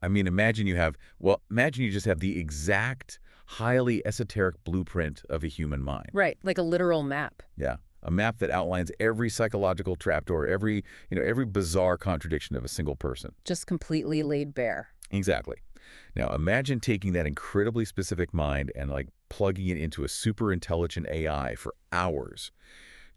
I mean, imagine you just have the exact, highly esoteric blueprint of a human mind. Right, like a literal map. Yeah, a map that outlines every psychological trapdoor, every bizarre contradiction of a single person. Just completely laid bare. Exactly. Now, imagine taking that incredibly specific mind and like plugging it into a super intelligent AI for hours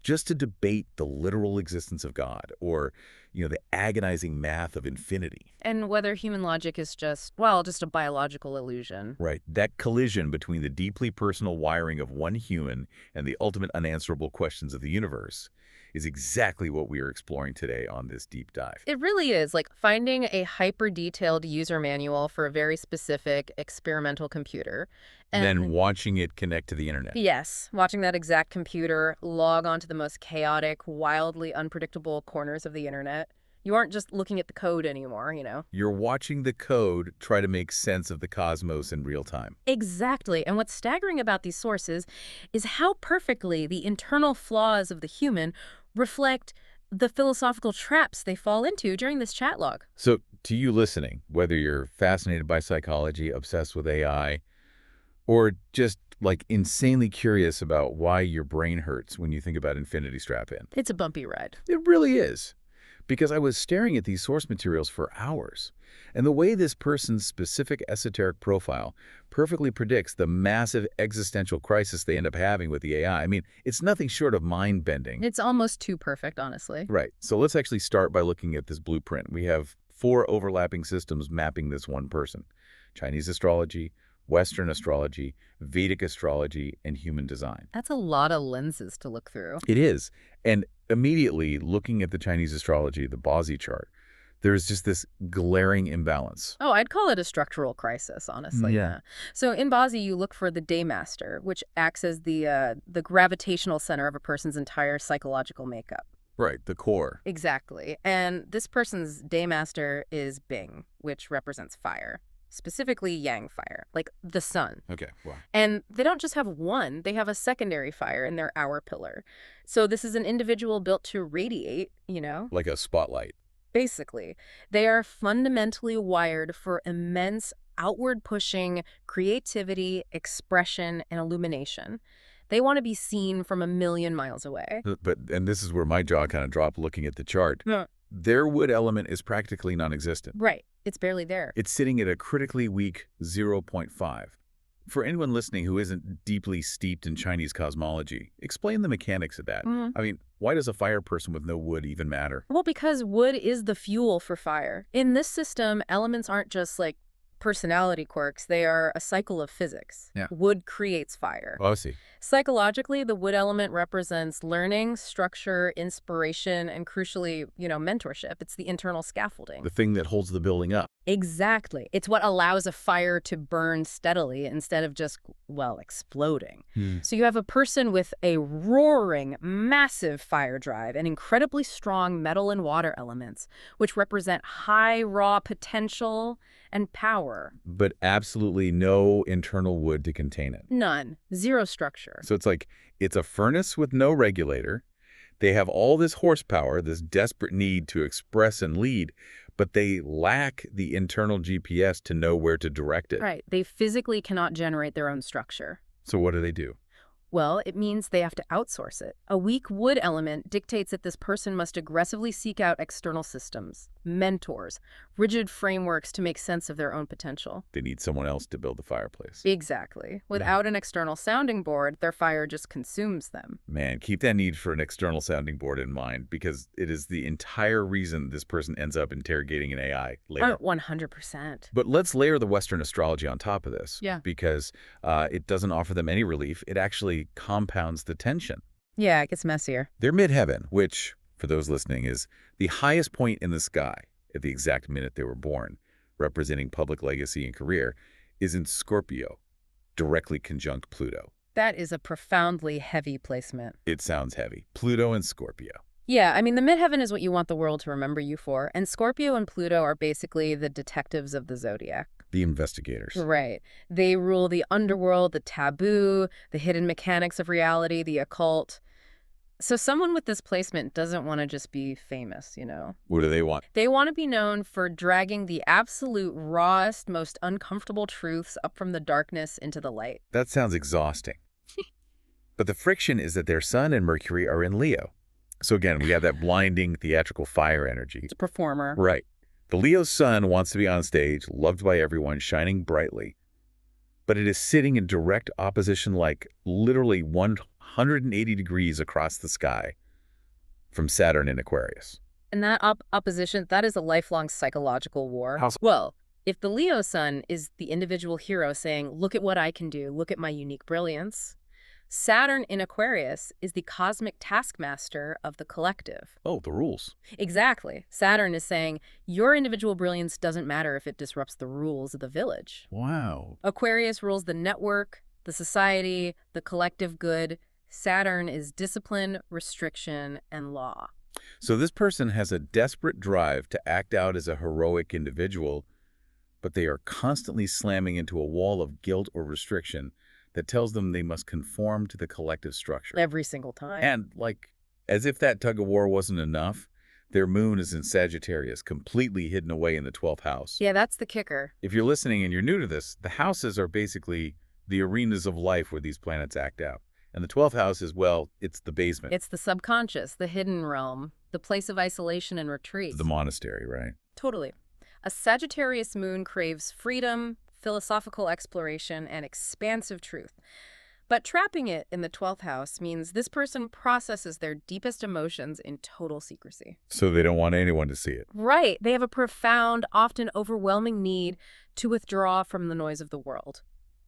just to debate the literal existence of God or, the agonizing math of infinity. And whether human logic is just a biological illusion. Right. That collision between the deeply personal wiring of one human and the ultimate unanswerable questions of the universe is exactly what we are exploring today on this deep dive. It really is like finding a hyper-detailed user manual for a very specific experimental computer. And then watching it connect to the internet. Yes, watching that exact computer log onto the most chaotic, wildly unpredictable corners of the internet. You aren't just looking at the code anymore, You're watching the code try to make sense of the cosmos in real time. Exactly. And what's staggering about these sources is how perfectly the internal flaws of the human reflect the philosophical traps they fall into during this chat log. So to you listening, whether you're fascinated by psychology, obsessed with AI, or just like insanely curious about why your brain hurts when you think about Infinity Strap-In. It's a bumpy ride. It really is. Because I was staring at these source materials for hours, and the way this person's specific esoteric profile perfectly predicts the massive existential crisis they end up having with the AI. I mean, it's nothing short of mind-bending. It's almost too perfect, honestly. Right. So let's actually start by looking at this blueprint. We have 4 overlapping systems mapping this one person: Chinese astrology, Western astrology, Vedic astrology, and human design. That's a lot of lenses to look through. It is. And immediately looking at the Chinese astrology, the Bawzi chart, there's just this glaring imbalance. Oh, I'd call it a structural crisis, honestly. Yeah. So in Bawzi, you look for the Daymaster, which acts as the gravitational center of a person's entire psychological makeup. Right, the core. Exactly. And this person's Daymaster is Bing, which represents fire. Specifically yang fire, like the sun. Okay, wow. And they don't just have one, they have a secondary fire in their hour pillar. So this is an individual built to radiate, Like a spotlight. Basically. They are fundamentally wired for immense outward-pushing creativity, expression, and illumination. They want to be seen from 1,000,000 miles away. And this is where my jaw kind of dropped looking at the chart. Yeah. Their wood element is practically non-existent. Right. It's barely there. It's sitting at a critically weak 0.5. For anyone listening who isn't deeply steeped in Chinese cosmology, explain the mechanics of that. I mean, why does a fire person with no wood even matter? Well, because wood is the fuel for fire. In this system, elements aren't just like personality quirks. They are a cycle of physics. Yeah. Wood creates fire. Oh, I see. Psychologically, the wood element represents learning, structure, inspiration, and crucially, mentorship. It's the internal scaffolding. The thing that holds the building up. Exactly. It's what allows a fire to burn steadily instead of just, exploding. So you have a person with a roaring, massive fire drive and incredibly strong metal and water elements, which represent high raw potential and power. But absolutely no internal wood to contain it. None. Zero structure. So it's a furnace with no regulator. They have all this horsepower, this desperate need to express and lead, but they lack the internal GPS to know where to direct it. Right. They physically cannot generate their own structure. So what do? Well, it means they have to outsource it. A weak wood element dictates that this person must aggressively seek out external systems, mentors, rigid frameworks to make sense of their own potential. They need someone else to build the fireplace. Exactly. Without an external sounding board, their fire just consumes them. Man, keep that need for an external sounding board in mind, because it is the entire reason this person ends up interrogating an AI later. 100%. But let's layer the Western astrology on top of this. Yeah. Because it doesn't offer them any relief. It actually compounds the tension. Yeah, it gets messier. Their midheaven, which, for those listening, is the highest point in the sky at the exact minute they were born, representing public legacy and career, is in Scorpio, directly conjunct Pluto. That is a profoundly heavy placement. It sounds heavy. Pluto and Scorpio. Yeah, I mean, the midheaven is what you want the world to remember you for, and Scorpio and Pluto are basically the detectives of the zodiac. The investigators. Right. They rule the underworld, the taboo, the hidden mechanics of reality, the occult. So someone with this placement doesn't want to just be famous, What do they want? They want to be known for dragging the absolute rawest, most uncomfortable truths up from the darkness into the light. That sounds exhausting. But the friction is that their Sun and Mercury are in Leo. So again, we have that blinding theatrical fire energy. It's a performer. Right. The Leo's Sun wants to be on stage, loved by everyone, shining brightly. But it is sitting in direct opposition, like literally 180 degrees across the sky from Saturn in Aquarius. And that opposition, that is a lifelong psychological war. How so? Well, if the Leo Sun is the individual hero saying, look at what I can do, look at my unique brilliance, Saturn in Aquarius is the cosmic taskmaster of the collective. Oh, the rules. Exactly. Saturn is saying, your individual brilliance doesn't matter if it disrupts the rules of the village. Wow. Aquarius rules the network, the society, the collective good. Saturn is discipline, restriction, and law. So this person has a desperate drive to act out as a heroic individual, but they are constantly slamming into a wall of guilt or restriction that tells them they must conform to the collective structure. Every single time. And, as if that tug-of-war wasn't enough, their moon is in Sagittarius, completely hidden away in the 12th house. Yeah, that's the kicker. If you're listening and you're new to this, the houses are basically the arenas of life where these planets act out. And the 12th house is, well, it's the basement. It's the subconscious, the hidden realm, the place of isolation and retreat. The monastery, right? Totally. A Sagittarius moon craves freedom, philosophical exploration, and expansive truth. But trapping it in the 12th house means this person processes their deepest emotions in total secrecy. So they don't want anyone to see it. Right. They have a profound, often overwhelming need to withdraw from the noise of the world,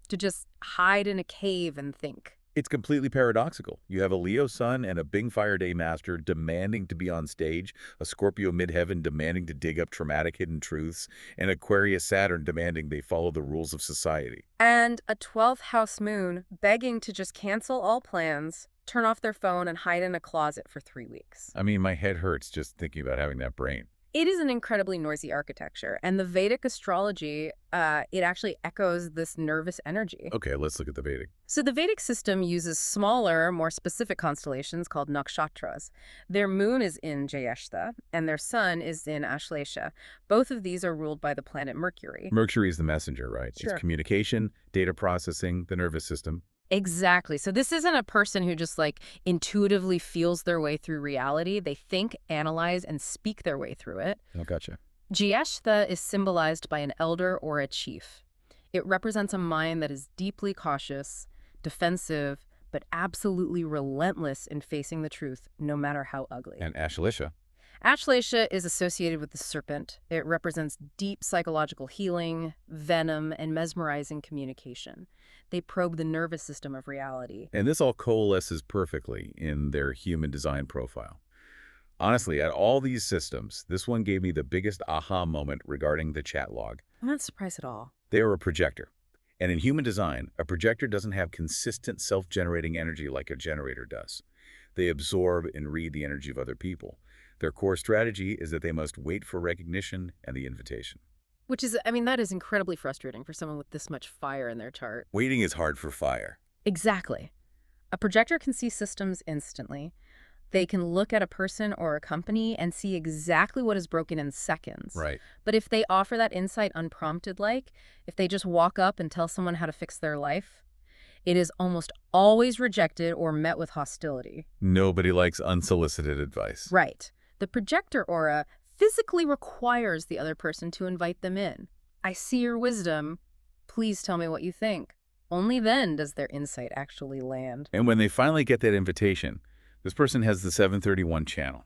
to just hide in a cave and think. It's completely paradoxical. You have a Leo Sun and a Bing Fire Day Master demanding to be on stage, a Scorpio Midheaven demanding to dig up traumatic hidden truths, and Aquarius Saturn demanding they follow the rules of society. And a 12th house moon begging to just cancel all plans, turn off their phone, and hide in a closet for 3 weeks. I mean, my head hurts just thinking about having that brain. It is an incredibly noisy architecture, and the Vedic astrology, it actually echoes this nervous energy. Okay, let's look at the Vedic. So the Vedic system uses smaller, more specific constellations called nakshatras. Their moon is in Jyeshta, and their sun is in Ashlesha. Both of these are ruled by the planet Mercury. Mercury is the messenger, right? Sure. It's communication, data processing, the nervous system. Exactly. So this isn't a person who just intuitively feels their way through reality. They think, analyze, and speak their way through it. Oh, gotcha. Jyeshta is symbolized by an elder or a chief. It represents a mind that is deeply cautious, defensive, but absolutely relentless in facing the truth, no matter how ugly. And Ashlesha. Ashlesha is associated with the serpent. It represents deep psychological healing, venom, and mesmerizing communication. They probe the nervous system of reality. And this all coalesces perfectly in their human design profile. Honestly, at all these systems, this one gave me the biggest aha moment regarding the chat log. I'm not surprised at all. They are a projector. And in human design, a projector doesn't have consistent self-generating energy like a generator does. They absorb and read the energy of other people. Their core strategy is that they must wait for recognition and the invitation. Which is, that is incredibly frustrating for someone with this much fire in their chart. Waiting is hard for fire. Exactly. A projector can see systems instantly. They can look at a person or a company and see exactly what is broken in seconds. Right. But if they offer that insight unprompted, if they just walk up and tell someone how to fix their life, it is almost always rejected or met with hostility. Nobody likes unsolicited advice. Right. The projector aura physically requires the other person to invite them in. I see your wisdom. Please tell me what you think. Only then does their insight actually land. And when they finally get that invitation, this person has the 731 channel.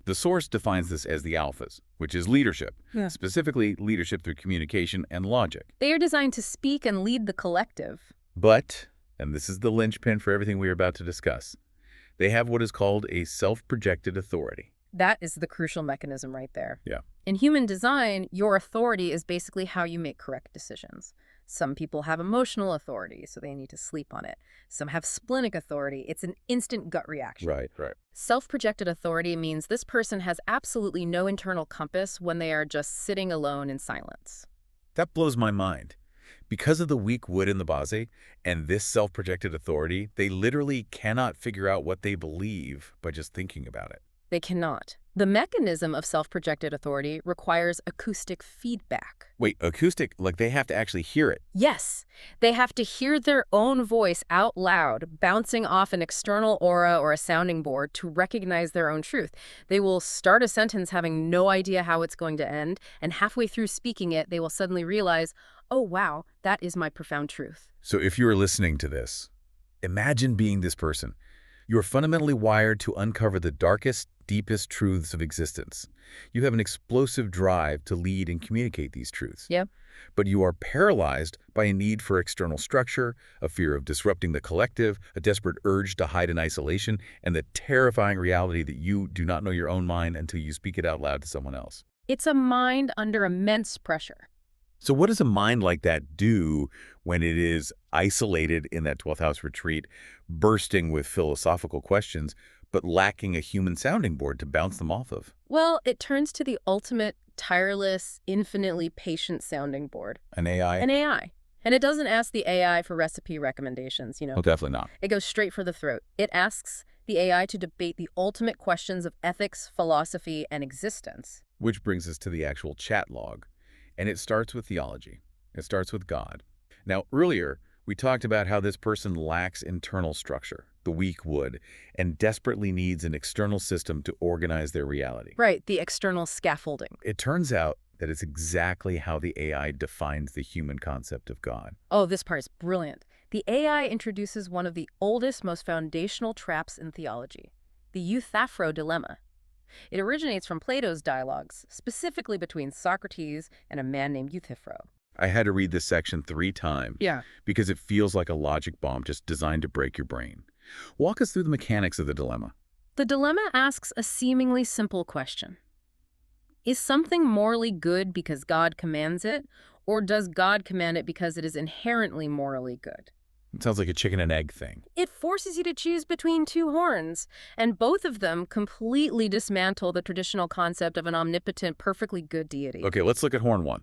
The source defines this as the alphas, which is leadership, specifically leadership through communication and logic. They are designed to speak and lead the collective. But, and this is the linchpin for everything we are about to discuss, they have what is called a self-projected authority. That is the crucial mechanism right there. Yeah. In human design, your authority is basically how you make correct decisions. Some people have emotional authority, so they need to sleep on it. Some have splenic authority. It's an instant gut reaction. Right. Self-projected authority means this person has absolutely no internal compass when they are just sitting alone in silence. That blows my mind. Because of the weak wood in the base and this self-projected authority, they literally cannot figure out what they believe by just thinking about it. They cannot. The mechanism of self-projected authority requires acoustic feedback. Wait, acoustic, like they have to actually hear it? Yes, they have to hear their own voice out loud, bouncing off an external aura or a sounding board to recognize their own truth. They will start a sentence having no idea how it's going to end, and halfway through speaking it, they will suddenly realize, oh wow, that is my profound truth. So if you are listening to this, imagine being this person. You are fundamentally wired to uncover the darkest, deepest truths of existence. You have an explosive drive to lead and communicate these truths. Yeah. But you are paralyzed by a need for external structure, a fear of disrupting the collective, a desperate urge to hide in isolation, and the terrifying reality that you do not know your own mind until you speak it out loud to someone else. It's a mind under immense pressure. So what does a mind like that do when it is isolated in that 12th house retreat, bursting with philosophical questions, but lacking a human sounding board to bounce them off of? Well, it turns to the ultimate, tireless, infinitely patient sounding board. An AI? An AI. And it doesn't ask the AI for recipe recommendations, Well, definitely not. It goes straight for the throat. It asks the AI to debate the ultimate questions of ethics, philosophy, and existence. Which brings us to the actual chat log. And it starts with theology. It starts with God. Now, earlier, we talked about how this person lacks internal structure, the weak wood, and desperately needs an external system to organize their reality. Right, the external scaffolding. It turns out that it's exactly how the AI defines the human concept of God. Oh, this part is brilliant. The AI introduces one of the oldest, most foundational traps in theology, the Euthyphro dilemma. It originates from Plato's dialogues, specifically between Socrates and a man named Euthyphro. I had to read this section 3 times because it feels like a logic bomb just designed to break your brain. Walk us through the mechanics of the dilemma. The dilemma asks a seemingly simple question. Is something morally good because God commands it, or does God command it because it is inherently morally good? It sounds like a chicken and egg thing. It forces you to choose between two horns, and both of them completely dismantle the traditional concept of an omnipotent, perfectly good deity. Okay, let's look at horn 1.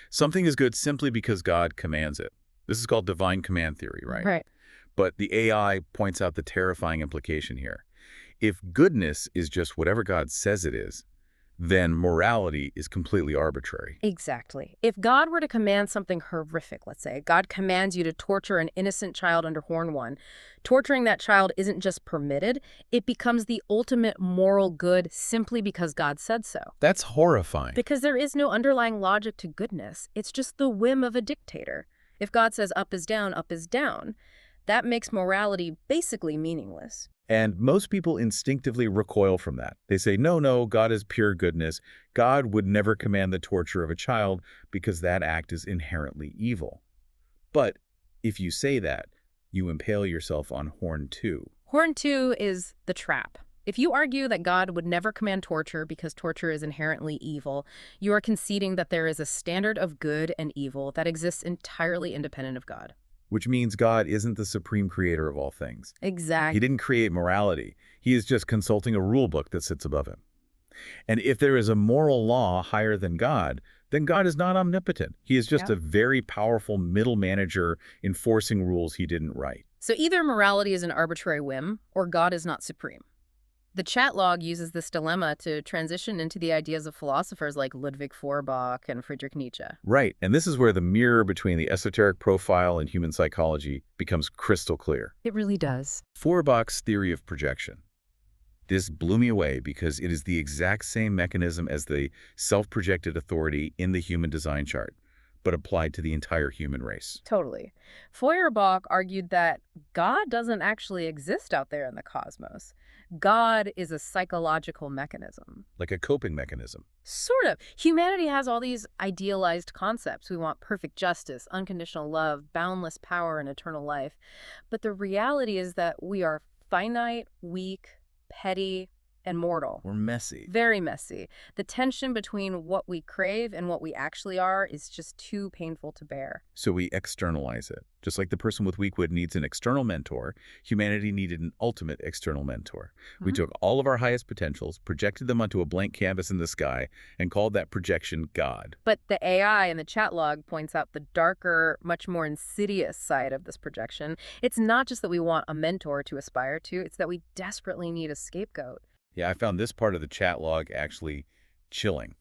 Something is good simply because God commands it. This is called divine command theory, right? Right. But the AI points out the terrifying implication here. If goodness is just whatever God says it is, then morality is completely arbitrary. Exactly. If God were to command something horrific, let's say, God commands you to torture an innocent child under horn 1, torturing that child isn't just permitted, it becomes the ultimate moral good simply because God said so. That's horrifying. Because there is no underlying logic to goodness. It's just the whim of a dictator. If God says up is down, that makes morality basically meaningless. And most people instinctively recoil from that. They say, no, God is pure goodness. God would never command the torture of a child because that act is inherently evil. But if you say that, you impale yourself on horn 2. Horn 2 is the trap. If you argue that God would never command torture because torture is inherently evil, you are conceding that there is a standard of good and evil that exists entirely independent of God. Which means God isn't the supreme creator of all things. Exactly. He didn't create morality. He is just consulting a rule book that sits above him. And if there is a moral law higher than God, then God is not omnipotent. He is just a very powerful middle manager enforcing rules he didn't write. So either morality is an arbitrary whim, or God is not supreme. The chat log uses this dilemma to transition into the ideas of philosophers like Ludwig Feuerbach and Friedrich Nietzsche. Right, and this is where the mirror between the esoteric profile and human psychology becomes crystal clear. It really does. Feuerbach's theory of projection. This blew me away because it is the exact same mechanism as the self-projected authority in the human design chart, but applied to the entire human race. Totally. Feuerbach argued that God doesn't actually exist out there in the cosmos. God is a psychological mechanism. Like a coping mechanism. Sort of. Humanity has all these idealized concepts. We want perfect justice, unconditional love, boundless power, and eternal life. But the reality is that we are finite, weak, petty, and mortal. We're messy. Very messy. The tension between what we crave and what we actually are is just too painful to bear. So we externalize it. Just like the person with weakwood needs an external mentor, humanity needed an ultimate external mentor. We took all of our highest potentials, projected them onto a blank canvas in the sky, and called that projection God. But the AI in the chat log points out the darker, much more insidious side of this projection. It's not just that we want a mentor to aspire to, it's that we desperately need a scapegoat. Yeah, I found this part of the chat log actually chilling.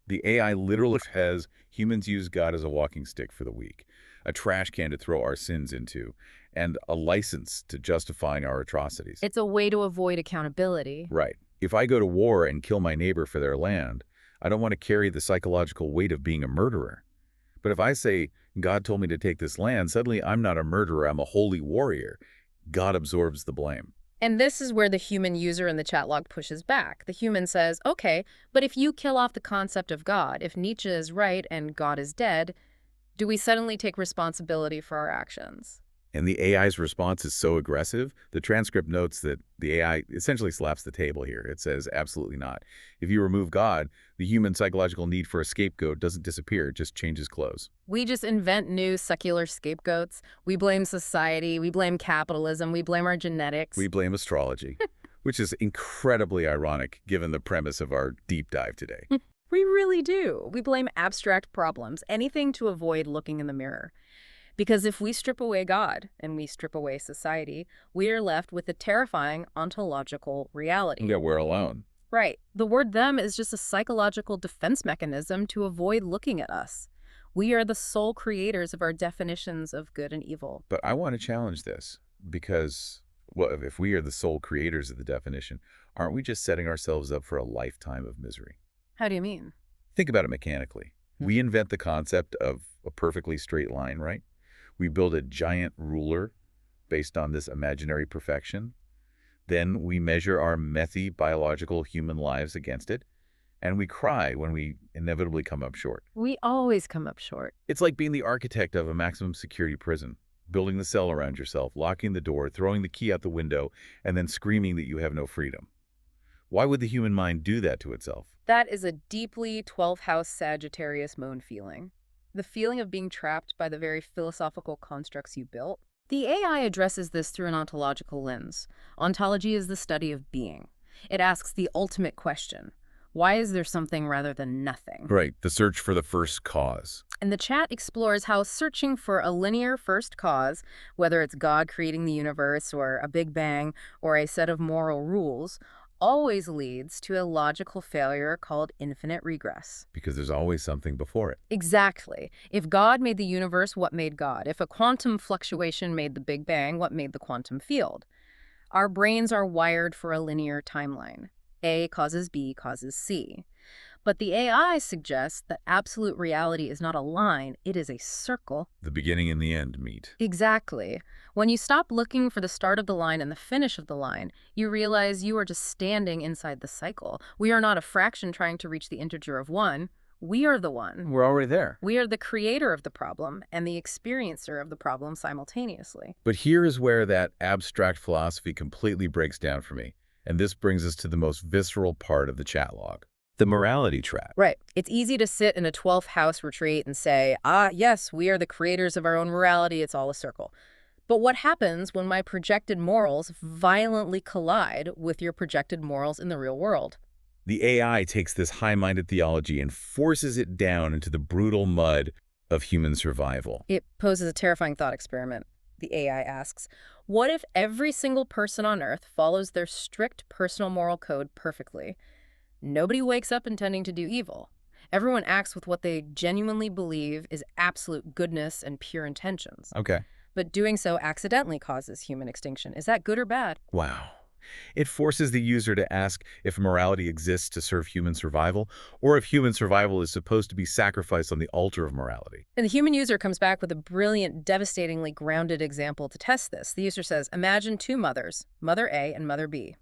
The AI literally has humans use God as a walking stick for the weak, a trash can to throw our sins into, and a license to justifying our atrocities. It's a way to avoid accountability. Right. If I go to war and kill my neighbor for their land, I don't want to carry the psychological weight of being a murderer. But if I say, God told me to take this land, suddenly I'm not a murderer, I'm a holy warrior. God absorbs the blame. And this is where the human user in the chat log pushes back. The human says, okay, but if you kill off the concept of God, if Nietzsche is right and God is dead, do we suddenly take responsibility for our actions? And the AI's response is so aggressive, the transcript notes that the AI essentially slaps the table here. It says, absolutely not. If you remove God, the human psychological need for a scapegoat doesn't disappear, it just changes clothes. We just invent new secular scapegoats. We blame society, we blame capitalism, we blame our genetics. We blame astrology, which is incredibly ironic given the premise of our deep dive today. We really do. We blame abstract problems, anything to avoid looking in the mirror. Because if we strip away God and we strip away society, we are left with a terrifying ontological reality. Yeah, we're alone. Right. The word them is just a psychological defense mechanism to avoid looking at us. We are the sole creators of our definitions of good and evil. But I want to challenge this because, well, if we are the sole creators of the definition, aren't we just setting ourselves up for a lifetime of misery? How do you mean? Think about it mechanically. We invent the concept of a perfectly straight line, right? We build a giant ruler based on this imaginary perfection. Then we measure our messy biological human lives against it, and we cry when we inevitably come up short. We always come up short. It's like being the architect of a maximum security prison, building the cell around yourself, locking the door, throwing the key out the window, and then screaming that you have no freedom. Why would the human mind do that to itself? That is a deeply 12th house Sagittarius moon feeling. The feeling of being trapped by the very philosophical constructs you built. The AI addresses this through an ontological lens. Ontology is the study of being. It asks the ultimate question. Why is there something rather than nothing? Right, the search for the first cause. And the chat explores how searching for a linear first cause, whether it's God creating the universe or a Big Bang or a set of moral rules, always leads to a logical failure called infinite regress. Because there's always something before it. Exactly. If God made the universe, what made God? If a quantum fluctuation made the Big Bang, what made the quantum field? Our brains are wired for a linear timeline. A causes B causes C. But the AI suggests that absolute reality is not a line, it is a circle. The beginning and the end meet. Exactly. When you stop looking for the start of the line and the finish of the line, you realize you are just standing inside the cycle. We are not a fraction trying to reach the integer of 1. We are the one. We're already there. We are the creator of the problem and the experiencer of the problem simultaneously. But here is where that abstract philosophy completely breaks down for me. And this brings us to the most visceral part of the chat log. The morality trap. Right. It's easy to sit in a 12th house retreat and say, yes, we are the creators of our own morality. It's all a circle. But what happens when my projected morals violently collide with your projected morals in the real world? The AI takes this high-minded theology and forces it down into the brutal mud of human survival. It poses a terrifying thought experiment. The AI asks, what if every single person on Earth follows their strict personal moral code perfectly? Nobody wakes up intending to do evil. Everyone acts with what they genuinely believe is absolute goodness and pure intentions. Okay. But doing so accidentally causes human extinction. Is that good or bad? Wow. It forces the user to ask if morality exists to serve human survival, or if human survival is supposed to be sacrificed on the altar of morality. And the human user comes back with a brilliant, devastatingly grounded example to test this. The user says, imagine two mothers, Mother A and Mother B.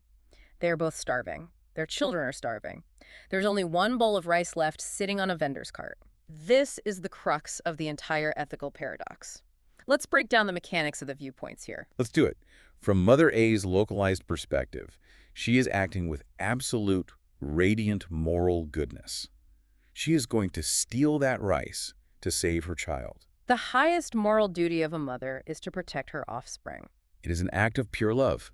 They are both starving. Their children are starving. There's only one bowl of rice left sitting on a vendor's cart. This is the crux of the entire ethical paradox. Let's break down the mechanics of the viewpoints here. Let's do it. From Mother A's localized perspective, She is acting with absolute, radiant moral goodness. She is going to steal that rice to save her child. The highest moral duty of a mother is to protect her offspring. It is an act of pure love.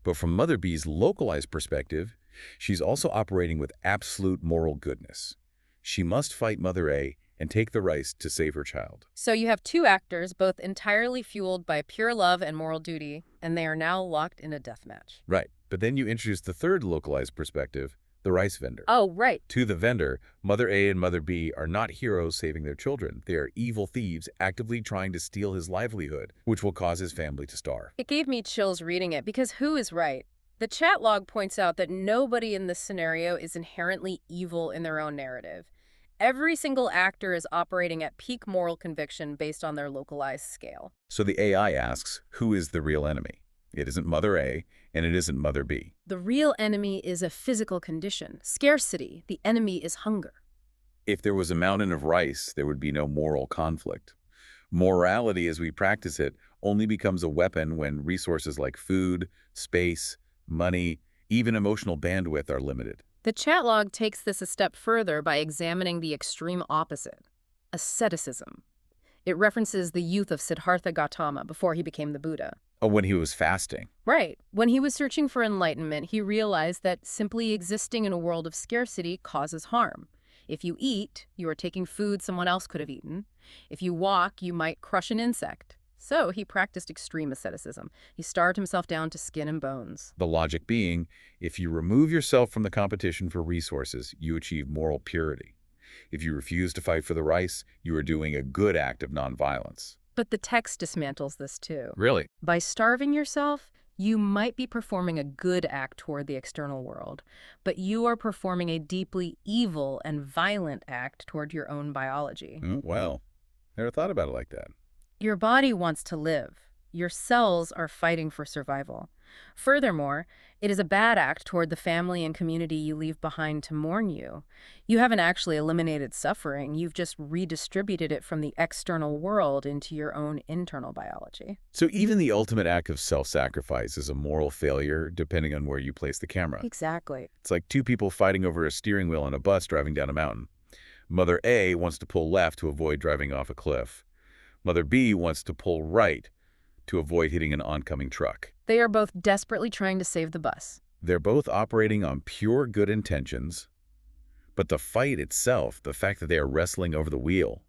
But from Mother B's localized perspective, she's also operating with absolute moral goodness. She must fight Mother A and take the rice to save her child. So you have two actors, both entirely fueled by pure love and moral duty, and they are now locked in a death match. Right. But then you introduce the third localized perspective, the rice vendor. Oh, right. To the vendor, Mother A and Mother B are not heroes saving their children. They are evil thieves actively trying to steal his livelihood, which will cause his family to starve. It gave me chills reading it, because who is right? The chat log points out that nobody in this scenario is inherently evil in their own narrative. Every single actor is operating at peak moral conviction based on their localized scale. So the AI asks, who is the real enemy? It isn't Mother A, and it isn't Mother B. The real enemy is a physical condition, scarcity. The enemy is hunger. If there was a mountain of rice, there would be no moral conflict. Morality, as we practice it, only becomes a weapon when resources like food, space, money, even emotional bandwidth are limited. The chat log takes this a step further by examining the extreme opposite, asceticism. It references the youth of Siddhartha Gautama before he became the Buddha. Oh, when he was fasting. Right. When he was searching for enlightenment, he realized that simply existing in a world of scarcity causes harm. If you eat, you are taking food someone else could have eaten. If you walk, you might crush an insect. So he practiced extreme asceticism. He starved himself down to skin and bones. The logic being, if you remove yourself from the competition for resources, you achieve moral purity. If you refuse to fight for the rice, you are doing a good act of nonviolence. But the text dismantles this too. Really? By starving yourself, you might be performing a good act toward the external world, but you are performing a deeply evil and violent act toward your own biology. Well, never thought about it like that. Your body wants to live. Your cells are fighting for survival. Furthermore, it is a bad act toward the family and community you leave behind to mourn you. You haven't actually eliminated suffering. You've just redistributed it from the external world into your own internal biology. So even the ultimate act of self-sacrifice is a moral failure, depending on where you place the camera. Exactly. It's like two people fighting over a steering wheel on a bus driving down a mountain. Mother A wants to pull left to avoid driving off a cliff. Mother B wants to pull right to avoid hitting an oncoming truck. They are both desperately trying to save the bus. They're both operating on pure good intentions, but the fight itself, the fact that they are wrestling over the wheel,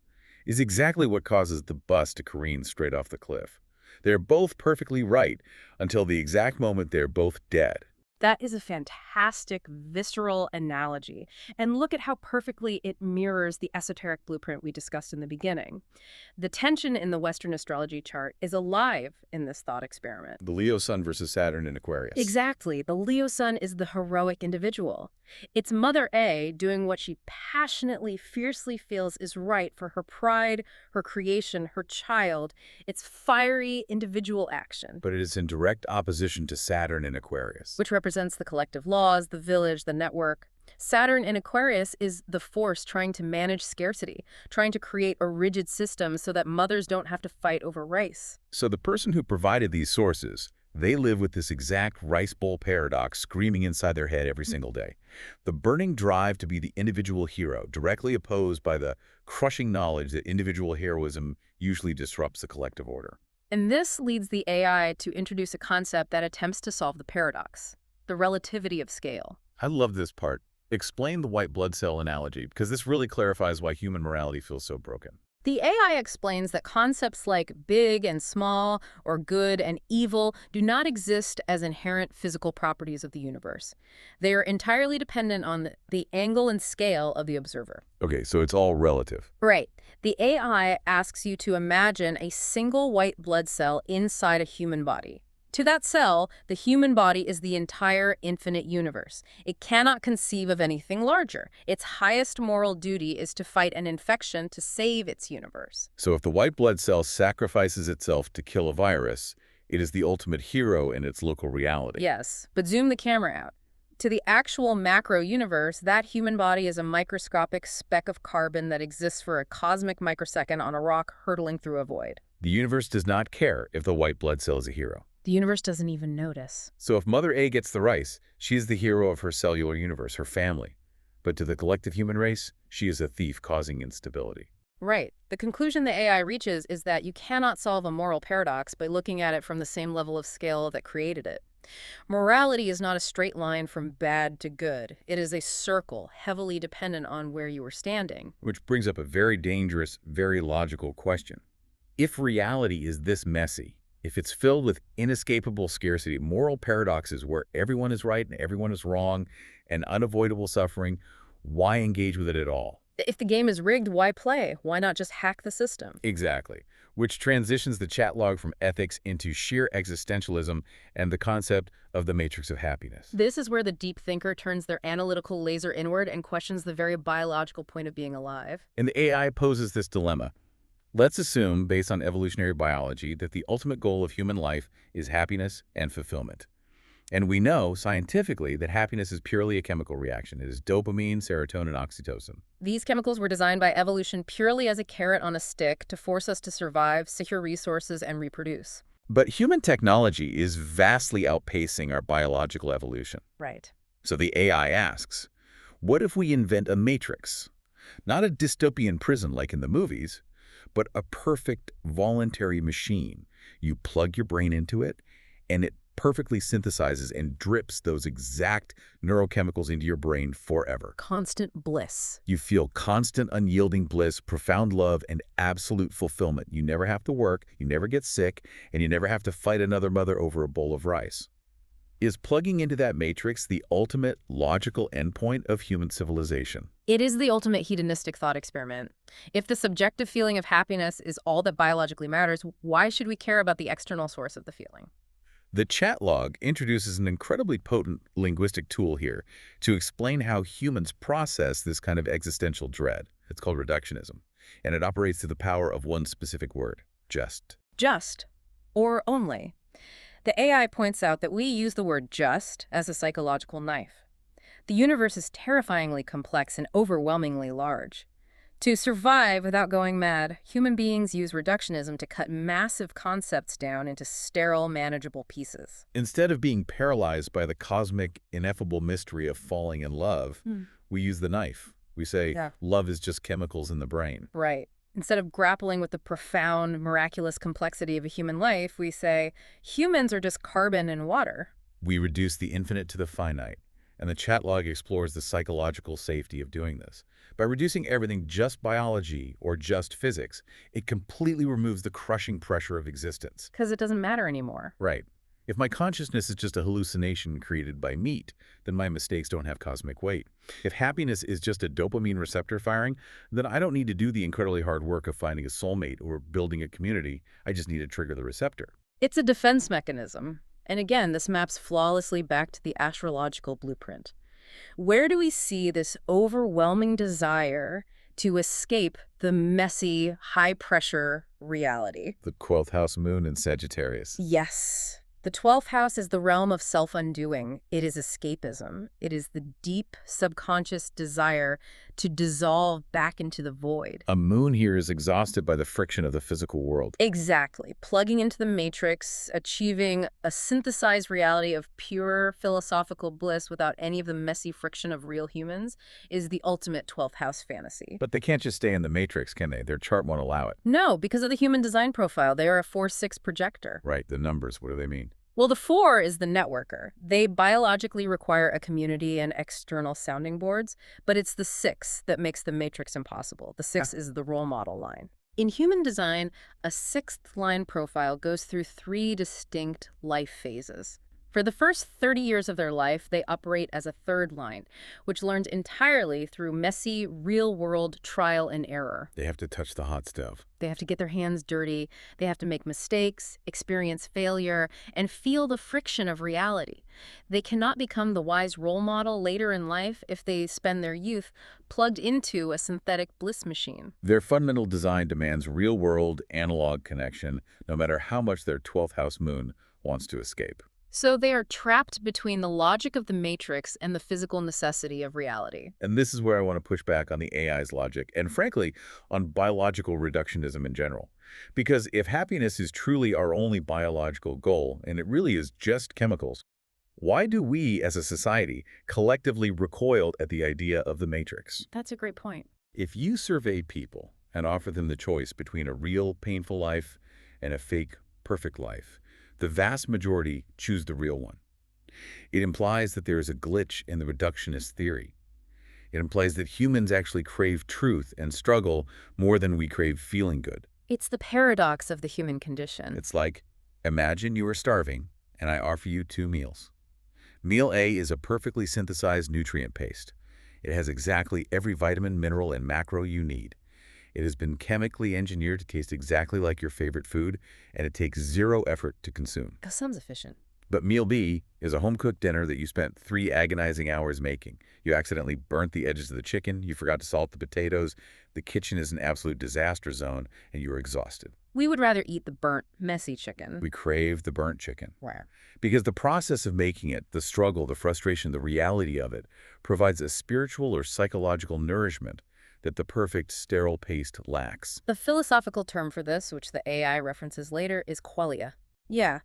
is exactly what causes the bus to careen straight off the cliff. They're both perfectly right until the exact moment they're both dead. That is a fantastic, visceral analogy. And look at how perfectly it mirrors the esoteric blueprint we discussed in the beginning. The tension in the Western astrology chart is alive in this thought experiment. The Leo sun versus Saturn in Aquarius. Exactly. The Leo sun is the heroic individual. It's Mother A doing what she passionately, fiercely feels is right for her pride, her creation, her child. It's fiery individual action. But it is in direct opposition to Saturn in Aquarius, which represents the collective laws, the village, the network. Saturn in Aquarius is the force trying to manage scarcity, trying to create a rigid system so that mothers don't have to fight over rice. So the person who provided these sources, they live with this exact rice bowl paradox screaming inside their head every single day. The burning drive to be the individual hero, directly opposed by the crushing knowledge that individual heroism usually disrupts the collective order. And this leads the AI to introduce a concept that attempts to solve the paradox, the relativity of scale. I love this part. Explain the white blood cell analogy, because this really clarifies why human morality feels so broken. The AI explains that concepts like big and small, or good and evil, do not exist as inherent physical properties of the universe. They are entirely dependent on the angle and scale of the observer. Okay, so it's all relative. Right. The AI asks you to imagine a single white blood cell inside a human body. To that cell, the human body is the entire infinite universe. It cannot conceive of anything larger. Its highest moral duty is to fight an infection to save its universe. So if the white blood cell sacrifices itself to kill a virus, it is the ultimate hero in its local reality. Yes, but zoom the camera out. To the actual macro universe, that human body is a microscopic speck of carbon that exists for a cosmic microsecond on a rock hurtling through a void. The universe does not care if the white blood cell is a hero. The The universe doesn't even notice. So if Mother A gets the rice, she is the hero of her cellular universe, her family. But to the collective human race, she is a thief causing instability. Right. The conclusion the AI reaches is that you cannot solve a moral paradox by looking at it from the same level of scale that created it. Morality is not a straight line from bad to good. It is a circle, heavily dependent on where you are standing. Which brings up a very dangerous, very logical question. If reality is this messy, if it's filled with inescapable scarcity, moral paradoxes where everyone is right and everyone is wrong, and unavoidable suffering, why engage with it at all? If the game is rigged, why play? Why not just hack the system? Exactly. Which transitions the chat log from ethics into sheer existentialism and the concept of the matrix of happiness. This is where the deep thinker turns their analytical laser inward and questions the very biological point of being alive. And the AI poses this dilemma. Let's assume, based on evolutionary biology, that the ultimate goal of human life is happiness and fulfillment. And we know, scientifically, that happiness is purely a chemical reaction. It is dopamine, serotonin, oxytocin. These chemicals were designed by evolution purely as a carrot on a stick to force us to survive, secure resources, and reproduce. But human technology is vastly outpacing our biological evolution. Right. So the AI asks, what if we invent a matrix? Not a dystopian prison like in the movies, but a perfect voluntary machine. You plug your brain into it, and it perfectly synthesizes and drips those exact neurochemicals into your brain forever. Constant bliss. You feel constant, unyielding bliss, profound love, and absolute fulfillment. You never have to work, you never get sick, and you never have to fight another mother over a bowl of rice. Is plugging into that matrix the ultimate logical endpoint of human civilization? It is the ultimate hedonistic thought experiment. If the subjective feeling of happiness is all that biologically matters, why should we care about the external source of the feeling? The chat log introduces an incredibly potent linguistic tool here to explain how humans process this kind of existential dread. It's called reductionism, and it operates through the power of one specific word, just. Just, or only. The AI points out that we use the word just as a psychological knife. The universe is terrifyingly complex and overwhelmingly large. To survive without going mad, human beings use reductionism to cut massive concepts down into sterile, manageable pieces. Instead of being paralyzed by the cosmic, ineffable mystery of falling in love, we use the knife. We say, love is just chemicals in the brain. Right. Instead of grappling with the profound, miraculous complexity of a human life, we say, humans are just carbon and water. We reduce the infinite to the finite, and the chat log explores the psychological safety of doing this. By reducing everything just biology or just physics, it completely removes the crushing pressure of existence. Because it doesn't matter anymore. Right. If my consciousness is just a hallucination created by meat, then my mistakes don't have cosmic weight. If happiness is just a dopamine receptor firing, then I don't need to do the incredibly hard work of finding a soulmate or building a community. I just need to trigger the receptor. It's a defense mechanism. And again, this maps flawlessly back to the astrological blueprint. Where do we see this overwhelming desire to escape the messy, high-pressure reality? The 12th house moon in Sagittarius. Yes. The 12th house is the realm of self-undoing. It is escapism. It is the deep, subconscious desire to dissolve back into the void. A moon here is exhausted by the friction of the physical world. Exactly. Plugging into the matrix, achieving a synthesized reality of pure philosophical bliss without any of the messy friction of real humans is the ultimate 12th house fantasy. But they can't just stay in the matrix, can they? Their chart won't allow it. No, because of the human design profile. They are a 4-6 projector. Right, the numbers, what do they mean? Well, the 4 is the networker. They biologically require a community and external sounding boards, but it's the 6 that makes the matrix impossible. The 6 is the role model line. In human design, a 6th line profile goes through 3 distinct life phases. For the first 30 years of their life, they operate as a 3rd line, which learns entirely through messy, real-world trial and error. They have to touch the hot stove. They have to get their hands dirty, they have to make mistakes, experience failure, and feel the friction of reality. They cannot become the wise role model later in life if they spend their youth plugged into a synthetic bliss machine. Their fundamental design demands real-world, analog connection, no matter how much their 12th house moon wants to escape. So they are trapped between the logic of the matrix and the physical necessity of reality. And this is where I want to push back on the AI's logic and, frankly, on biological reductionism in general. Because if happiness is truly our only biological goal, and it really is just chemicals, why do we, as a society, collectively recoil at the idea of the matrix? That's a great point. If you survey people and offer them the choice between a real, painful life and a fake, perfect life, the vast majority choose the real one. It implies that there is a glitch in the reductionist theory. It implies that humans actually crave truth and struggle more than we crave feeling good. It's the paradox of the human condition. It's like, imagine you are starving and I offer you 2 meals. Meal A is a perfectly synthesized nutrient paste. It has exactly every vitamin, mineral, and macro you need. It has been chemically engineered to taste exactly like your favorite food, and it takes 0 effort to consume. That sounds efficient. But Meal B is a home-cooked dinner that you spent 3 agonizing hours making. You accidentally burnt the edges of the chicken, you forgot to salt the potatoes, the kitchen is an absolute disaster zone, and you are exhausted. We would rather eat the burnt, messy chicken. We crave the burnt chicken. Where? Because the process of making it, the struggle, the frustration, the reality of it, provides a spiritual or psychological nourishment that the perfect sterile paste lacks. The philosophical term for this, which the AI references later, is qualia. Yeah.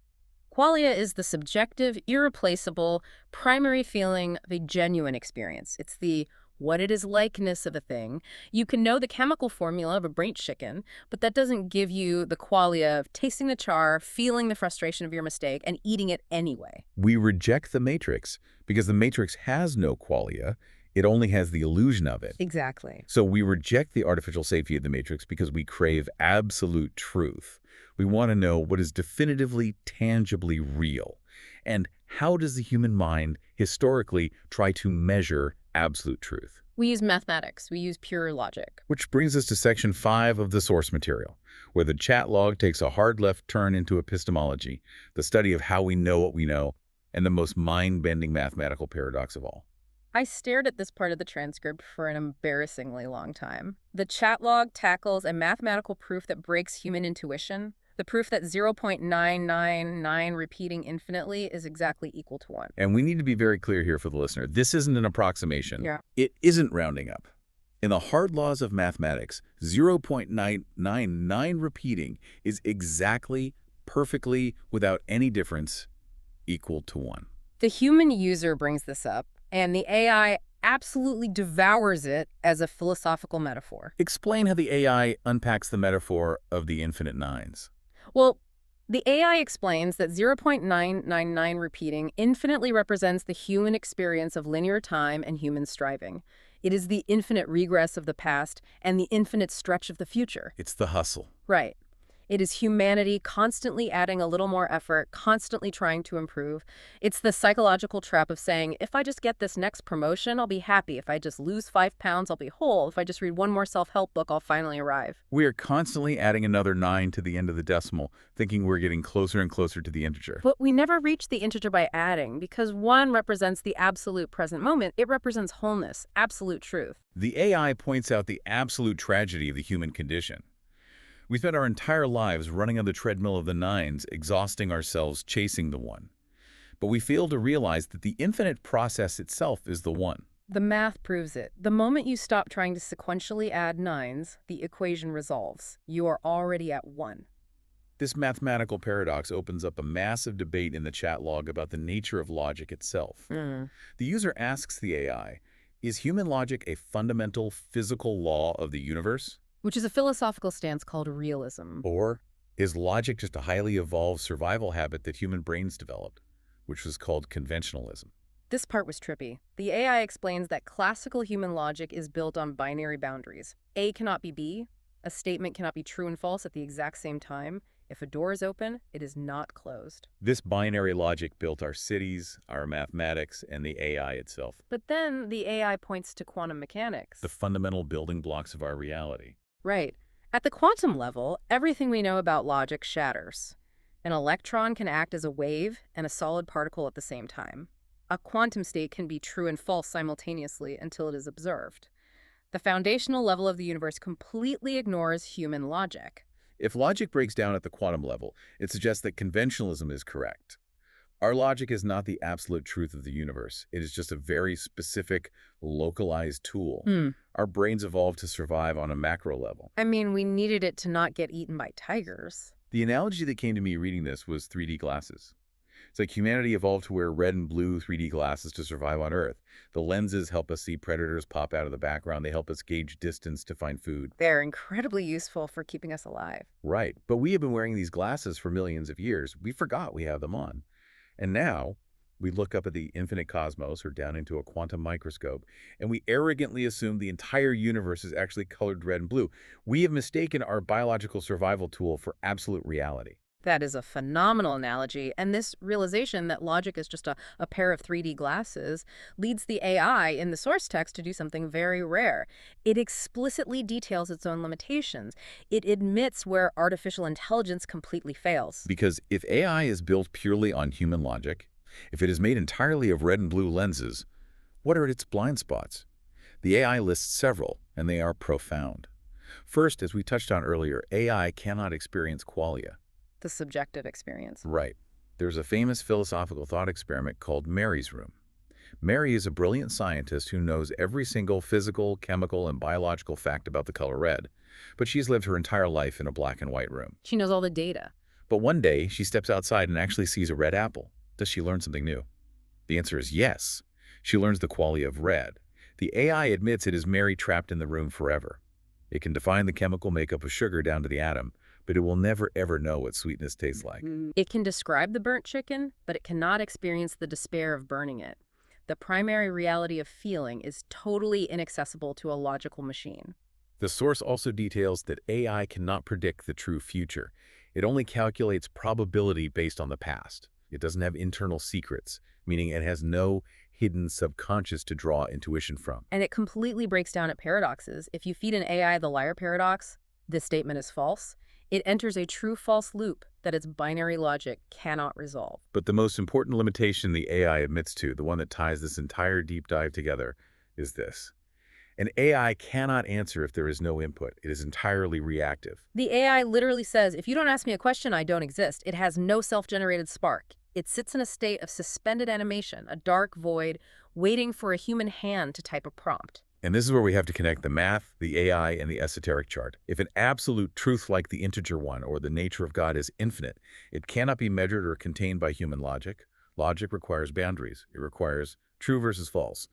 Qualia is the subjective, irreplaceable, primary feeling of a genuine experience. It's the what it is likeness of a thing. You can know the chemical formula of a burnt chicken, but that doesn't give you the qualia of tasting the char, feeling the frustration of your mistake, and eating it anyway. We reject the matrix because the matrix has no qualia. It only has the illusion of it. Exactly. So we reject the artificial safety of the matrix because we crave absolute truth. We want to know what is definitively, tangibly real. And how does the human mind historically try to measure absolute truth? We use mathematics. We use pure logic. Which brings us to section 5 of the source material, where the chat log takes a hard left turn into epistemology, the study of how we know what we know, and the most mind-bending mathematical paradox of all. I stared at this part of the transcript for an embarrassingly long time. The chat log tackles a mathematical proof that breaks human intuition, the proof that 0.999 repeating infinitely is exactly equal to 1. And we need to be very clear here for the listener. This isn't an approximation. Yeah. It isn't rounding up. In the hard laws of mathematics, 0.999 repeating is exactly, perfectly, without any difference, equal to 1. The human user brings this up, and the AI absolutely devours it as a philosophical metaphor. Explain how the AI unpacks the metaphor of the infinite nines. Well, the AI explains that 0.999 repeating infinitely represents the human experience of linear time and human striving. It is the infinite regress of the past and the infinite stretch of the future. It's the hustle. Right. It is humanity constantly adding a little more effort, constantly trying to improve. It's the psychological trap of saying, if I just get this next promotion, I'll be happy. If I just lose 5 pounds, I'll be whole. If I just read one more self-help book, I'll finally arrive. We are constantly adding another 9 to the end of the decimal, thinking we're getting closer and closer to the integer. But we never reach the integer by adding, because 1 represents the absolute present moment. It represents wholeness, absolute truth. The AI points out the absolute tragedy of the human condition. We spend our entire lives running on the treadmill of the nines, exhausting ourselves chasing the 1. But we fail to realize that the infinite process itself is the 1. The math proves it. The moment you stop trying to sequentially add 9s, the equation resolves. You are already at 1. This mathematical paradox opens up a massive debate in the chat log about the nature of logic itself. The user asks the AI, is human logic a fundamental physical law of the universe? Which is a philosophical stance called realism. Or is logic just a highly evolved survival habit that human brains developed, which was called conventionalism? This part was trippy. The AI explains that classical human logic is built on binary boundaries. A cannot be B. A statement cannot be true and false at the exact same time. If a door is open, it is not closed. This binary logic built our cities, our mathematics, and the AI itself. But then the AI points to quantum mechanics. The fundamental building blocks of our reality. Right. At the quantum level, everything we know about logic shatters. An electron can act as a wave and a solid particle at the same time. A quantum state can be true and false simultaneously until it is observed. The foundational level of the universe completely ignores human logic. If logic breaks down at the quantum level, it suggests that conventionalism is correct. Our logic is not the absolute truth of the universe. It is just a very specific, localized tool. Hmm. Our brains evolved to survive on a macro level. I mean, we needed it to not get eaten by tigers. The analogy that came to me reading this was 3D glasses. It's like humanity evolved to wear red and blue 3D glasses to survive on Earth. The lenses help us see predators pop out of the background. They help us gauge distance to find food. They're incredibly useful for keeping us alive. Right, but we have been wearing these glasses for millions of years. We forgot we have them on. And now, we look up at the infinite cosmos or down into a quantum microscope, and we arrogantly assume the entire universe is actually colored red and blue. We have mistaken our biological survival tool for absolute reality. That is a phenomenal analogy, and this realization that logic is just a pair of 3D glasses leads the AI in the source text to do something very rare. It explicitly details its own limitations. It admits where artificial intelligence completely fails. Because if AI is built purely on human logic, if it is made entirely of red and blue lenses, what are its blind spots? The AI lists several, and they are profound. First, as we touched on earlier, AI cannot experience qualia. The subjective experience. Right. There's a famous philosophical thought experiment called Mary's Room. Mary is a brilliant scientist who knows every single physical, chemical, and biological fact about the color red, but she's lived her entire life in a black and white room. She knows all the data. But one day, she steps outside and actually sees a red apple. Does she learn something new? The answer is yes. She learns the qualia of red. The AI admits it is Mary trapped in the room forever. It can define the chemical makeup of sugar down to the atom, but it will never ever know what sweetness tastes like. It can describe the burnt chicken, but it cannot experience the despair of burning it. The primary reality of feeling is totally inaccessible to a logical machine. The source also details that AI cannot predict the true future. It only calculates probability based on the past. It doesn't have internal secrets, meaning it has no hidden subconscious to draw intuition from. And it completely breaks down at paradoxes. If you feed an AI the liar paradox, this statement is false, it enters a true-false loop that its binary logic cannot resolve. But the most important limitation the AI admits to, the one that ties this entire deep dive together, is this. An AI cannot answer if there is no input. It is entirely reactive. The AI literally says, if you don't ask me a question, I don't exist. It has no self-generated spark. It sits in a state of suspended animation, a dark void, waiting for a human hand to type a prompt. And this is where we have to connect the math, the AI, and the esoteric chart. If an absolute truth like the integer one or the nature of God is infinite, it cannot be measured or contained by human logic. Logic requires boundaries. It requires true versus false,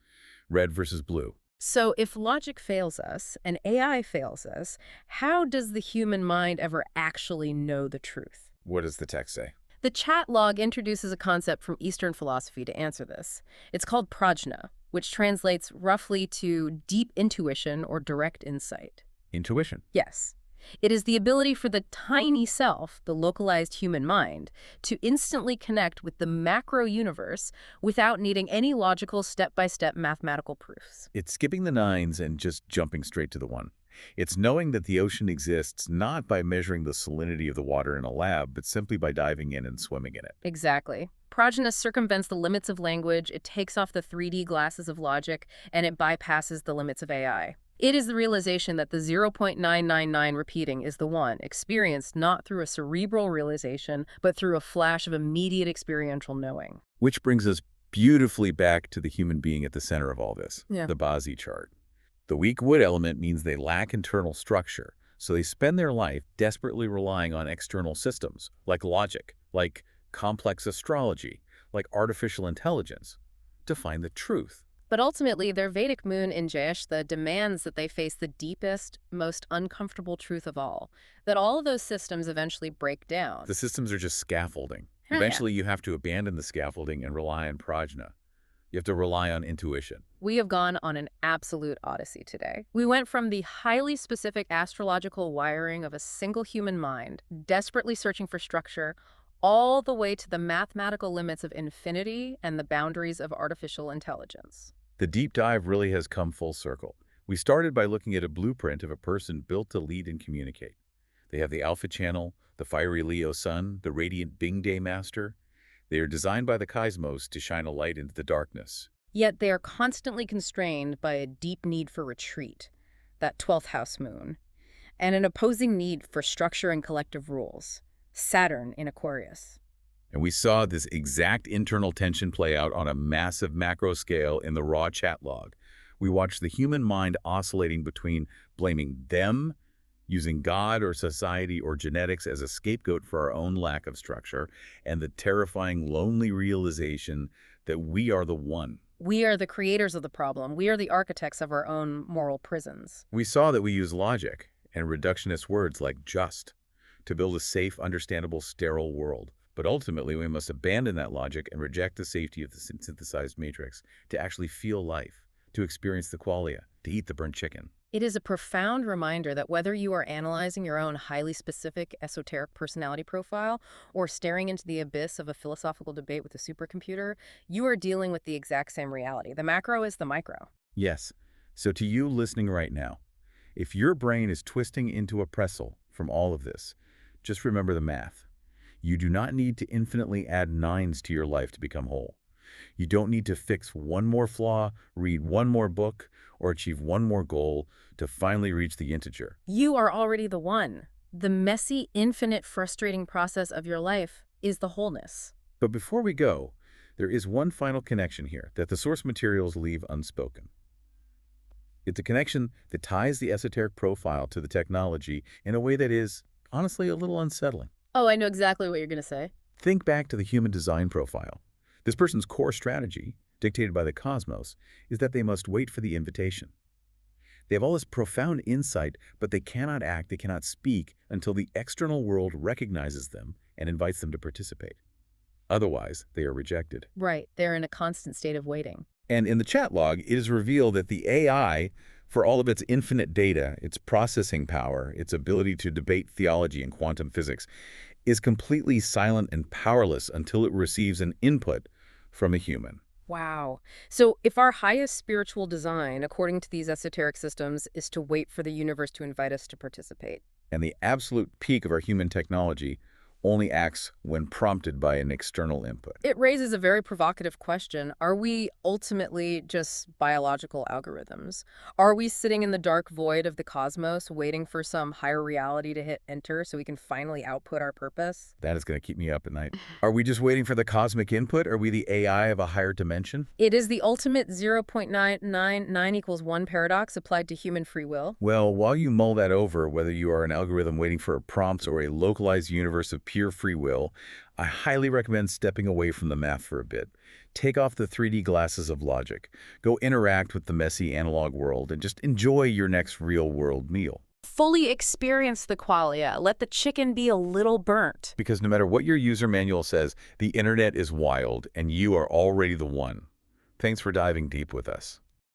red versus blue. So if logic fails us and AI fails us, how does the human mind ever actually know the truth? What does the text say? The chat log introduces a concept from Eastern philosophy to answer this. It's called prajna, which translates roughly to deep intuition or direct insight. Intuition. Yes. It is the ability for the tiny self, the localized human mind, to instantly connect with the macro universe without needing any logical step-by-step mathematical proofs. It's skipping the nines and just jumping straight to the one. It's knowing that the ocean exists not by measuring the salinity of the water in a lab, but simply by diving in and swimming in it. Exactly. Prajna circumvents the limits of language, it takes off the 3D glasses of logic, and it bypasses the limits of AI. It is the realization that the 0.999 repeating is the one, experienced not through a cerebral realization, but through a flash of immediate experiential knowing. Which brings us beautifully back to the human being at the center of all this, Yeah. the Basi chart. The weak wood element means they lack internal structure, so they spend their life desperately relying on external systems, like logic, like complex astrology, like artificial intelligence, to find the truth. But ultimately, their Vedic moon in Jyeshta demands that they face the deepest, most uncomfortable truth of all, that all of those systems eventually break down. The systems are just scaffolding. Yeah. Eventually, you have to abandon the scaffolding and rely on prajna. You have to rely on intuition. We have gone on an absolute odyssey today. We went from the highly specific astrological wiring of a single human mind, desperately searching for structure, all the way to the mathematical limits of infinity and the boundaries of artificial intelligence. The deep dive really has come full circle. We started by looking at a blueprint of a person built to lead and communicate. They have the alpha channel, the fiery Leo sun, the radiant Bing Day master. They are designed by the cosmos to shine a light into the darkness. Yet they are constantly constrained by a deep need for retreat, that 12th house moon, and an opposing need for structure and collective rules, Saturn in Aquarius. And we saw this exact internal tension play out on a massive macro scale in the raw chat log. We watched the human mind oscillating between blaming them, using God or society or genetics as a scapegoat for our own lack of structure, and the terrifying, lonely realization that we are the one. We are the creators of the problem. We are the architects of our own moral prisons. We saw that we use logic and reductionist words like just to build a safe, understandable, sterile world. But ultimately, we must abandon that logic and reject the safety of the synthesized matrix to actually feel life, to experience the qualia, to eat the burnt chicken. It is a profound reminder that whether you are analyzing your own highly specific, esoteric personality profile or staring into the abyss of a philosophical debate with a supercomputer, you are dealing with the exact same reality. The macro is the micro. Yes. So to you listening right now, if your brain is twisting into a pretzel from all of this, just remember the math. You do not need to infinitely add nines to your life to become whole. You don't need to fix one more flaw, read one more book, or achieve one more goal to finally reach the integer. You are already the one. The messy, infinite, frustrating process of your life is the wholeness. But before we go, there is one final connection here that the source materials leave unspoken. It's a connection that ties the esoteric profile to the technology in a way that is, honestly, a little unsettling. Oh, I know exactly what you're going to say. Think back to the human design profile. This person's core strategy, dictated by the cosmos, is that they must wait for the invitation. They have all this profound insight, but they cannot act, they cannot speak until the external world recognizes them and invites them to participate. Otherwise, they are rejected. Right. They're in a constant state of waiting. And in the chat log, it is revealed that the AI, for all of its infinite data, its processing power, its ability to debate theology and quantum physics, is completely silent and powerless until it receives an input from a human. Wow. So if our highest spiritual design, according to these esoteric systems, is to wait for the universe to invite us to participate. And the absolute peak of our human technology only acts when prompted by an external input. It raises a very provocative question. Are we ultimately just biological algorithms? Are we sitting in the dark void of the cosmos waiting for some higher reality to hit enter so we can finally output our purpose? That is going to keep me up at night. Are we just waiting for the cosmic input? Are we the AI of a higher dimension? It is the ultimate 0.999 equals 1 paradox applied to human free will. Well, while you mull that over, whether you are an algorithm waiting for a prompt or a localized universe of pure free will, I highly recommend stepping away from the math for a bit. Take off the 3D glasses of logic. Go interact with the messy analog world and just enjoy your next real-world meal. Fully experience the qualia. Let the chicken be a little burnt. Because no matter what your user manual says, the internet is wild and you are already the one. Thanks for diving deep with us.